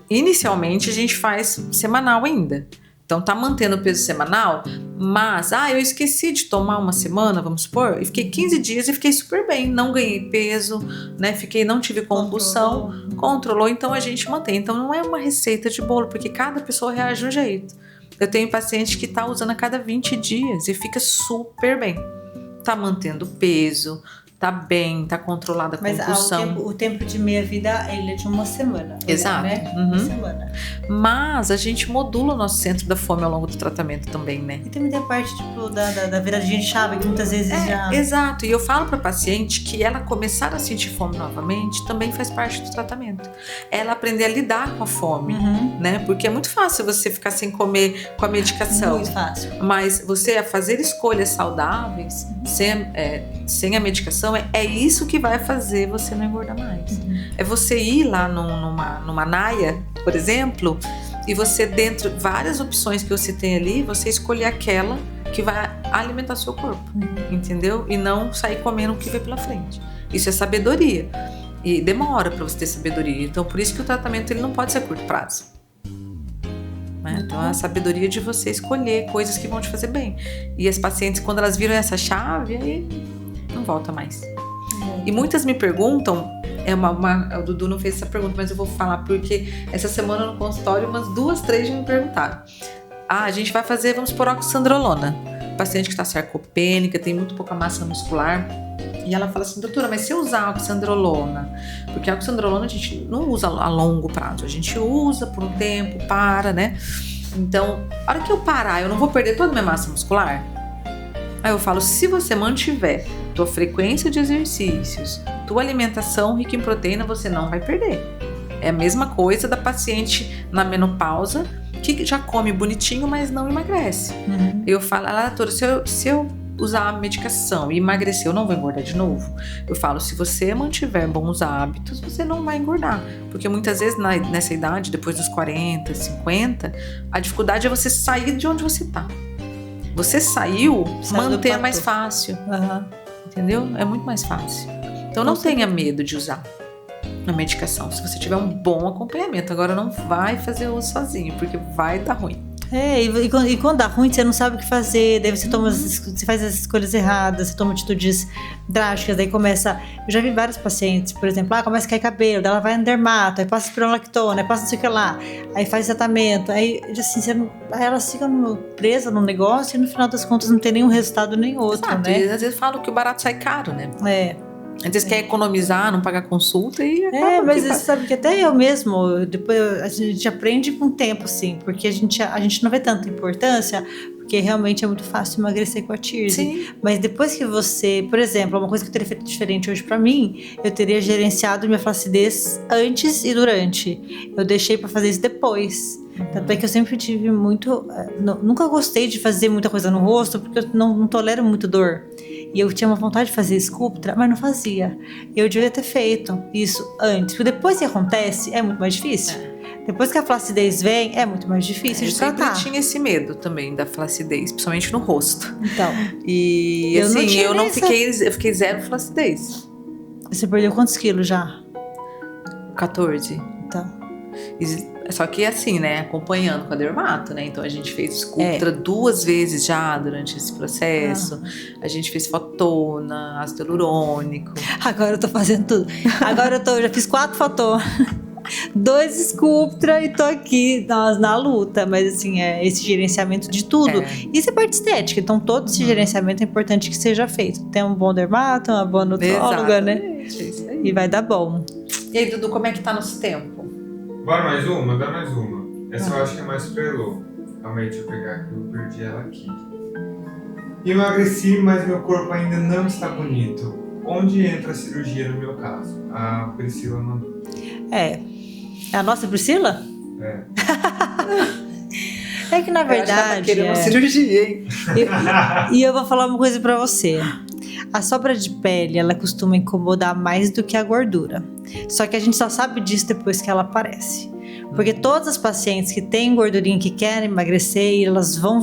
Inicialmente, a gente faz semanal ainda. Então, tá mantendo o peso semanal, mas, eu esqueci de tomar uma semana, vamos supor, e fiquei 15 dias e fiquei super bem, não ganhei peso, né, não tive compulsão, controlou, então a gente mantém. Então, não é uma receita de bolo, porque cada pessoa reage de um jeito. Eu tenho paciente que tá usando a cada 20 dias e fica super bem. Tá mantendo peso, tá bem, tá controlada a compulsão. Mas o tempo de meia-vida, ele é de uma semana. Exato. Né? Uhum. Uma semana. Mas a gente modula o nosso centro da fome ao longo do tratamento também, né? E também tem a parte, tipo, da viradinha de chave, que muitas vezes já... Exato. E eu falo pra paciente que ela começar a sentir fome novamente também faz parte do tratamento. Ela aprender a lidar com a fome, né? Porque é muito fácil você ficar sem comer com a medicação. Muito fácil. Mas você fazer escolhas saudáveis sem a medicação, é isso que vai fazer você não engordar mais. É você ir lá numa naia, por exemplo, e você, dentro de várias opções que você tem ali, você escolher aquela que vai alimentar seu corpo, entendeu? E não sair comendo o que vem pela frente. Isso é sabedoria. E demora para você ter sabedoria. Então, por isso que o tratamento ele não pode ser a curto prazo. Né? Então, é a sabedoria de você escolher coisas que vão te fazer bem. E as pacientes, quando elas viram essa chave, aí não volta mais. E muitas me perguntam, o Dudu não fez essa pergunta, mas eu vou falar porque essa semana no consultório umas 2, 3 já me perguntaram. A gente vai fazer, vamos por oxandrolona. Paciente que está sarcopênica, tem muito pouca massa muscular. E ela fala assim, doutora, mas se eu usar a oxandrolona, porque a oxandrolona a gente não usa a longo prazo, a gente usa por um tempo, para, né? Então, a hora que eu parar, eu não vou perder toda a minha massa muscular? Aí eu falo, se você mantiver tua frequência de exercícios, tua alimentação rica em proteína, você não vai perder. É a mesma coisa da paciente na menopausa, que já come bonitinho, mas não emagrece. Eu falo, doutora, se eu usar a medicação e emagrecer, eu não vou engordar de novo? Eu falo, se você mantiver bons hábitos, você não vai engordar. Porque muitas vezes nessa idade, depois dos 40, 50, a dificuldade é você sair de onde você tá. Você saiu, manter é mais fácil. Entendeu? É muito mais fácil. Então não tenha medo de usar a medicação, se você tiver um bom acompanhamento. Agora não vai fazer uso sozinho, porque vai dar ruim. E quando dá ruim, você não sabe o que fazer, daí você faz as escolhas erradas, você toma atitudes drásticas, daí começa... Eu já vi vários pacientes, por exemplo, começa a cair cabelo, daí ela vai no dermato, aí passa espironolactona, aí passa não sei o que lá, aí faz tratamento, aí assim, aí elas ficam presas no negócio e no final das contas não tem nenhum resultado nem outro. Exato, né? E às vezes falam que o barato sai caro, né? Às vezes quer economizar, não pagar consulta e acaba mas você sabe que até eu mesmo, depois a gente aprende com o tempo, sim, porque a gente não vê tanta importância, porque realmente é muito fácil emagrecer com a Tirzi. Mas depois que você, por exemplo, uma coisa que eu teria feito diferente hoje pra mim, eu teria gerenciado minha flacidez antes e durante. Eu deixei pra fazer isso depois. Tanto é que eu sempre tive nunca gostei de fazer muita coisa no rosto, porque eu não tolero muito dor. E eu tinha uma vontade de fazer Sculptra, mas não fazia. Eu devia ter feito isso antes. Porque depois que acontece, é muito mais difícil. Depois que a flacidez vem, é muito mais difícil de tratar. Eu sempre tinha esse medo também da flacidez, principalmente no rosto. Então. E eu fiquei zero flacidez. Você perdeu quantos quilos já? 14. Então. Só que assim, né, acompanhando com a dermato, né, então a gente fez Sculptra 2 vezes já durante esse processo, a gente fez fotona, ácido hialurônico. Agora eu tô fazendo tudo. Agora eu já fiz 4 fotona, 2 Sculptra e tô aqui na luta, mas assim, esse gerenciamento de tudo. Isso é parte estética, então todo esse gerenciamento é importante que seja feito. Tem um bom dermato, uma boa nutróloga, né? Isso aí. E vai dar bom. E aí, Dudu, como é que tá nosso tempo? Bora mais uma? Dá mais uma. Essa eu acho que é mais prelô. Calma aí, deixa eu pegar aqui. Eu perdi ela aqui. Emagreci, mas meu corpo ainda não está bonito. Onde entra a cirurgia no meu caso? A Priscila mandou. É a nossa Priscila? É que na verdade... Ela tá querendo uma cirurgia, hein? E eu vou falar uma coisa pra você. A sobra de pele, ela costuma incomodar mais do que a gordura. Só que a gente só sabe disso depois que ela aparece. Porque todas as pacientes que têm gordurinha, que querem emagrecer, e elas vão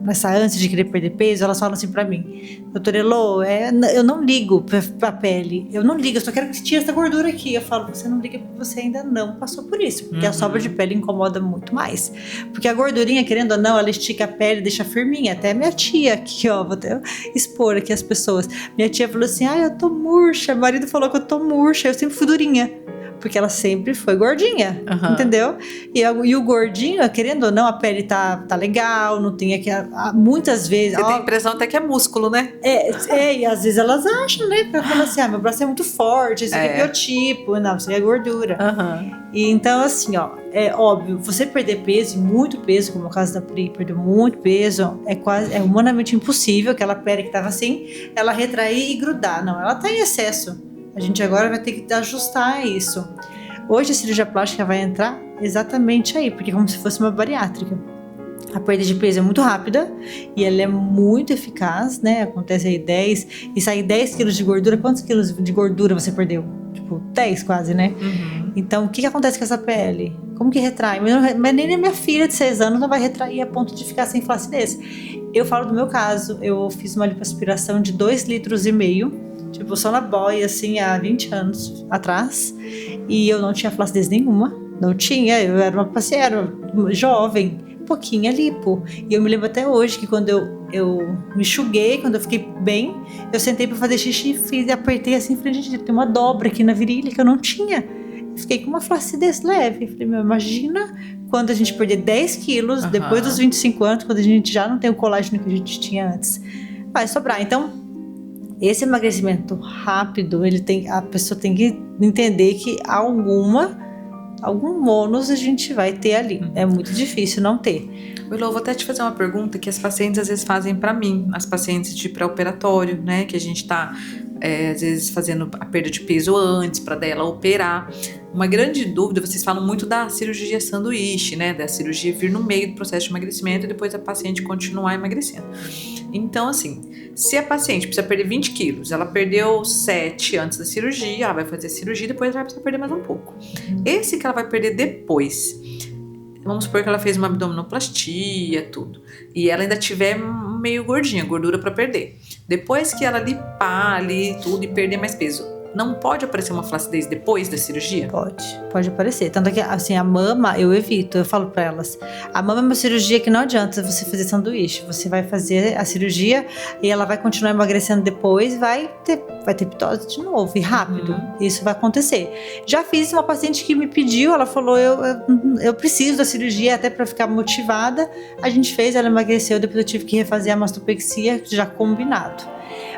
nessa ânsia de querer perder peso, elas falam assim pra mim: doutora Elô, eu não ligo pra pele, eu não ligo, eu só quero que tire essa gordura aqui. Eu falo, você não liga porque você ainda não passou por isso, porque a sobra de pele incomoda muito mais. Porque a gordurinha, querendo ou não, ela estica a pele, deixa firminha. Até minha tia aqui, ó, vou até expor aqui as pessoas. Minha tia falou assim: eu tô murcha, o marido falou que eu tô murcha, eu sempre fui durinha. Porque ela sempre foi gordinha, entendeu? E o gordinho, querendo ou não, a pele tá legal, não tem aqui. Muitas vezes. Você tem a impressão até que é músculo, né? E às vezes elas acham, né? Porque falam assim: meu braço é muito forte, esse aqui é biotipo. Não, isso aí é gordura. E então, assim, é óbvio, você perder peso, muito peso, como o caso da Pri, perdeu muito peso, é humanamente impossível aquela pele que tava assim, ela retrair e grudar. Não, ela tá em excesso. A gente agora vai ter que ajustar isso. Hoje a cirurgia plástica vai entrar exatamente aí, porque é como se fosse uma bariátrica. A perda de peso é muito rápida e ela é muito eficaz, né? Acontece aí 10 e sai 10 quilos de gordura. Quantos quilos de gordura você perdeu? Tipo, 10 quase, né? Então, o que acontece com essa pele? Como que retrai? Mas nem a minha filha de 6 anos não vai retrair a ponto de ficar sem flacidez. Eu falo do meu caso, eu fiz uma lipoaspiração de 2,5 litros, tipo, só na boia, assim, há 20 anos atrás. E eu não tinha flacidez nenhuma. Não tinha, eu era uma paciente jovem, pouquinha lipo. E eu me lembro até hoje que quando eu me enxuguei, quando eu fiquei bem, eu sentei pra fazer xixi e apertei assim, falei, gente, tem uma dobra aqui na virilha que eu não tinha. Fiquei com uma flacidez leve. Falei, imagina quando a gente perder 10 quilos, depois dos 25 anos, quando a gente já não tem o colágeno que a gente tinha antes. Vai sobrar. Então, esse emagrecimento rápido, a pessoa tem que entender que algum bônus a gente vai ter ali. É muito difícil não ter. Willow, vou até te fazer uma pergunta que as pacientes às vezes fazem pra mim, as pacientes de pré-operatório, né, que a gente tá às vezes fazendo a perda de peso antes para dela operar. Uma grande dúvida, vocês falam muito da cirurgia sanduíche, né, da cirurgia vir no meio do processo de emagrecimento e depois a paciente continuar emagrecendo. Então, assim, se a paciente precisa perder 20 quilos, ela perdeu 7 antes da cirurgia, ela vai fazer a cirurgia e depois ela vai precisar perder mais um pouco. Esse que ela vai perder depois, vamos supor que ela fez uma abdominoplastia, tudo, e ela ainda tiver meio gordinha, gordura para perder. Depois que ela limpar ali tudo e perder mais peso, não pode aparecer uma flacidez depois da cirurgia? Pode aparecer. Tanto que, assim, a mama eu evito, eu falo pra elas, a mama é uma cirurgia que não adianta você fazer sanduíche, você vai fazer a cirurgia e ela vai continuar emagrecendo depois, vai ter pitose de novo, e rápido, isso vai acontecer. Já fiz uma paciente que me pediu, ela falou, eu preciso da cirurgia até pra ficar motivada, a gente fez, ela emagreceu, depois eu tive que refazer a mastopexia, já combinado.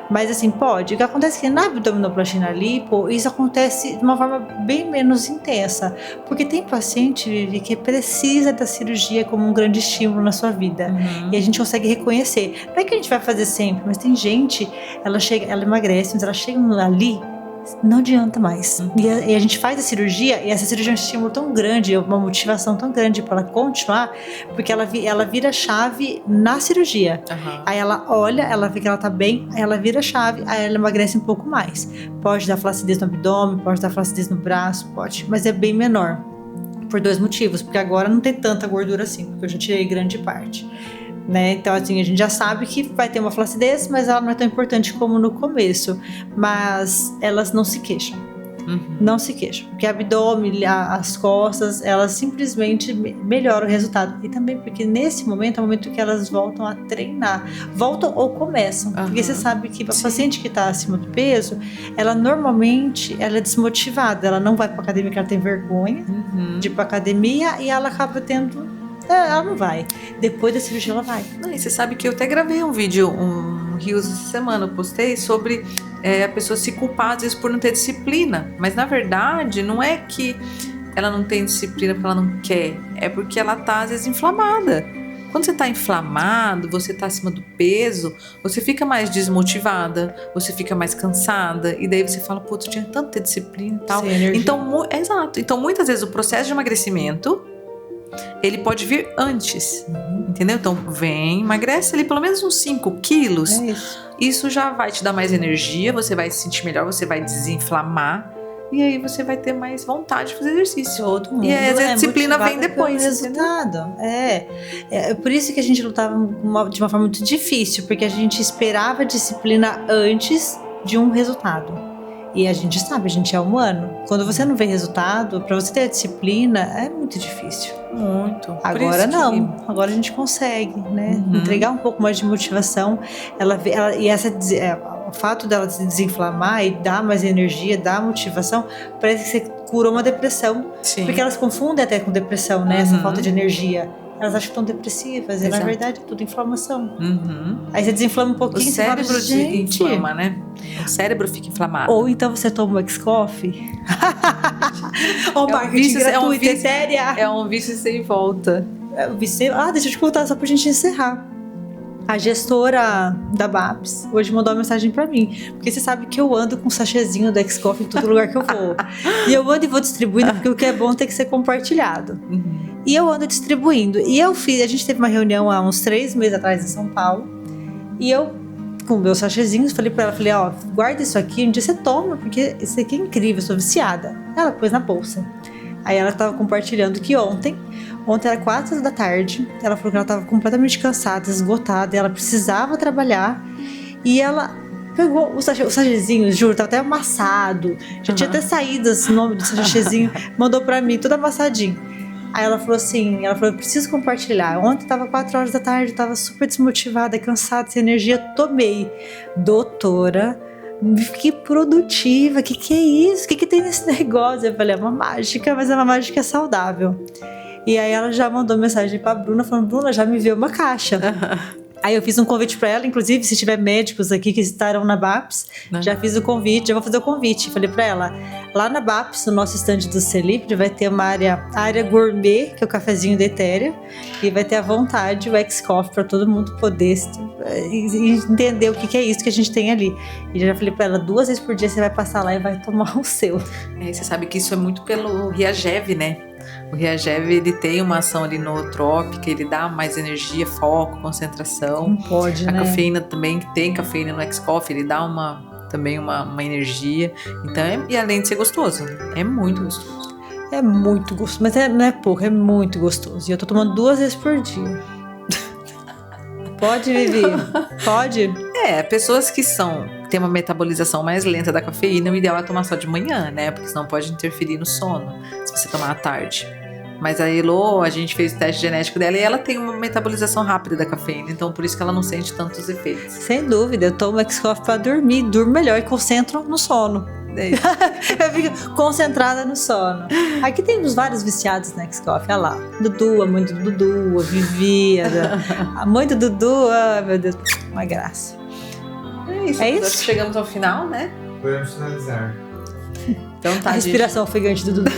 Mas assim, pode. O que acontece é que na abdominoplastia e na lipo, isso acontece de uma forma bem menos intensa. Porque tem paciente, Vivi, que precisa da cirurgia como um grande estímulo na sua vida. E a gente consegue reconhecer. Não é que a gente vai fazer sempre, mas tem gente, ela emagrece, mas ela chega ali, não adianta mais. E a gente faz a cirurgia, e essa cirurgia é um estímulo tão grande, uma motivação tão grande para ela continuar, porque ela vira a chave na cirurgia. Aí ela olha, ela vê que ela tá bem, aí ela vira a chave, aí ela emagrece um pouco mais. Pode dar flacidez no abdômen, pode dar flacidez no braço, pode, mas é bem menor. Por 2 motivos, porque agora não tem tanta gordura assim, porque eu já tirei grande parte. Né? Então, assim, a gente já sabe que vai ter uma flacidez, mas ela não é tão importante como no começo. Mas elas não se queixam. Não se queixam. Porque o abdômen, as costas, elas simplesmente melhoram o resultado. E também porque nesse momento é o momento que elas voltam a treinar. Voltam ou começam. Porque você sabe que a paciente que está acima do peso, ela normalmente ela é desmotivada. Ela não vai para academia porque ela tem vergonha de ir para academia e ela acaba tendo... Ela não vai. Depois da cirurgia ela vai. E você sabe que eu até gravei um vídeo, um Reels essa semana, eu postei sobre a pessoa se culpar às vezes por não ter disciplina. Mas na verdade não é que ela não tem disciplina porque ela não quer, é porque ela tá às vezes inflamada. Quando você tá inflamado, você tá acima do peso, você fica mais desmotivada, você fica mais cansada, e daí você fala, putz, eu tinha tanto ter disciplina e tal. Então, exato. Então muitas vezes o processo de emagrecimento ele pode vir antes, entendeu? Então vem, emagrece ali pelo menos uns 5 quilos. Isso já vai te dar mais energia, você vai se sentir melhor, você vai desinflamar e aí você vai ter mais vontade de fazer exercício. Todo mundo e aí a disciplina vem depois. Resultado. É por isso que a gente lutava de uma forma muito difícil, porque a gente esperava a disciplina antes de um resultado. E a gente sabe, a gente é humano. Quando você não vê resultado, pra você ter a disciplina, é muito difícil. Muito. Agora não. Agora a gente consegue, né? Entregar um pouco mais de motivação. O fato dela se desinflamar e dar mais energia, dar motivação, parece que você curou uma depressão. Sim. Porque elas confundem até com depressão, né? Essa falta de energia. Elas acham que estão depressivas, e na verdade é tudo inflamação. Aí você desinflama um pouquinho, o cérebro fala, gente, inflama, né? O cérebro fica inflamado. Ou então você toma o X-Coffee. Ou marketing gratuito, séria. É um vício sem volta. Deixa eu te contar só pra gente encerrar. A gestora da BAPS hoje mandou uma mensagem pra mim. Porque você sabe que eu ando com um sachêzinho do X-Coffee em todo lugar que eu vou. E eu ando e vou distribuindo, porque o que é bom tem que ser compartilhado. E eu ando distribuindo. E a gente teve uma reunião há uns 3 meses atrás em São Paulo. E eu, com meus sachêzinhos, falei pra ela, guarda isso aqui, um dia você toma, porque isso aqui é incrível, eu sou viciada. Ela pôs na bolsa. Aí ela tava compartilhando que ontem era 4 da tarde, ela falou que ela tava completamente cansada, esgotada, e ela precisava trabalhar. E ela pegou o sachêzinho, juro, tava até amassado. Já tinha até saído o nome do sachêzinho, mandou pra mim, tudo amassadinho. Aí ela falou assim, eu preciso compartilhar. Ontem tava 4 horas da tarde, tava super desmotivada, cansada, sem energia, tomei. Doutora, fiquei produtiva, o que é isso? O que tem nesse negócio? Eu falei, é uma mágica, mas é uma mágica saudável. E aí ela já mandou mensagem pra Bruna, falando, Bruna, já me enviou uma caixa. Aí eu fiz um convite pra ela, inclusive, se tiver médicos aqui que estarão na BAPS, já fiz o convite, já vou fazer o convite. Falei pra ela, lá na BAPS, no nosso stand do Celipre, vai ter a área gourmet, que é o cafezinho da Etérea, e vai ter à vontade o X-Coffee pra todo mundo poder entender o que é isso que a gente tem ali. E já falei pra ela, 2 vezes por dia você vai passar lá e vai tomar o seu. Você sabe que isso é muito pelo Reagev, né? O Reagev, ele tem uma ação ali nootrópica, ele dá mais energia, foco, concentração. Não pode, né? A cafeína também, tem cafeína no X-Coffee, ele dá também uma energia. Então, e além de ser gostoso, é muito gostoso. É muito gostoso, mas não é pouco, é muito gostoso. E eu tô tomando 2 vezes por dia. Pode, Vivi? Pode? Pessoas que têm uma metabolização mais lenta da cafeína, o ideal é tomar só de manhã, né? Porque senão pode interferir no sono, se você tomar à tarde. Mas a Elo, a gente fez o teste genético dela e ela tem uma metabolização rápida da cafeína, então por isso que ela não sente tantos efeitos. Sem dúvida, eu tomo X-Coffee pra dormir, durmo melhor e concentro no sono. Eu fico concentrada no sono. Aqui temos vários viciados no X-Coffee, olha lá. Dudu, a mãe do Dudu, a Vivi, a mãe do Dudu, meu Deus, uma graça. É isso. Acho que chegamos ao final, né? Podemos finalizar. Então tá, a respiração ofegante do Dudu.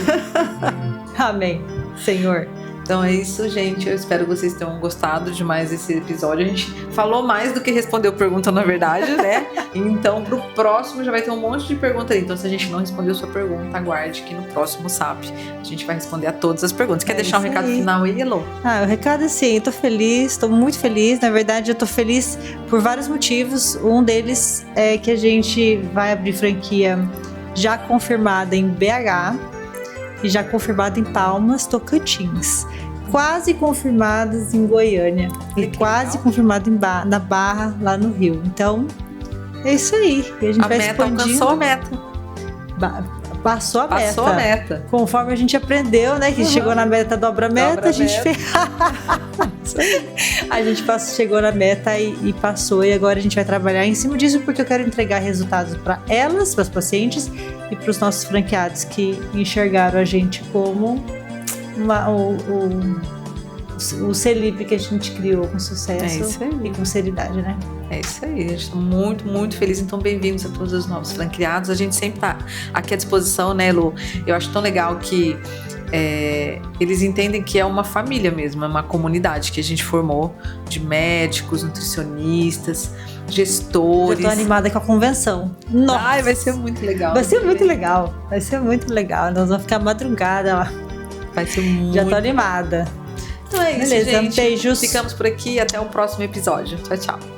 Amém, Senhor. Então é isso, gente. Eu espero que vocês tenham gostado de mais esse episódio. A gente falou mais do que respondeu pergunta, na verdade, né? Então, pro próximo já vai ter um monte de pergunta aí. Então, se a gente não respondeu sua pergunta, aguarde que no próximo SAP a gente vai responder a todas as perguntas. Quer deixar um recado final aí, Elo? O recado é assim, eu tô feliz, tô muito feliz. Na verdade, eu tô feliz por vários motivos. Um deles é que a gente vai abrir franquia já confirmada em BH e já confirmada em Palmas, Tocantins. Quase confirmadas em Goiânia e quase confirmada na Barra, lá no Rio. Então, é isso aí. E a gente vai expandindo. Alcançou a meta. Passou a meta. Conforme a gente aprendeu, né? Que chegou na meta, dobra a meta. A gente fez. A gente chegou na meta e passou. E agora a gente vai trabalhar em cima disso, porque eu quero entregar resultados para elas, para as pacientes e para os nossos franqueados que enxergaram a gente como o Celipre que a gente criou com sucesso e com seriedade, né? É isso aí, a gente está muito, muito feliz. Então, bem-vindos a todos os novos franqueados. A gente sempre está aqui à disposição, né, Lu? Eu acho tão legal que eles entendem que é uma família mesmo, é uma comunidade que a gente formou de médicos, nutricionistas, gestores. Eu tô animada com a convenção. Nossa! Vai ser muito legal. Vai ser muito legal. Nós vamos ficar madrugada lá. Vai ser muito. Já tô animada. Então é isso, beleza, gente. Beijos. Ficamos por aqui. Até o próximo episódio. Tchau, tchau.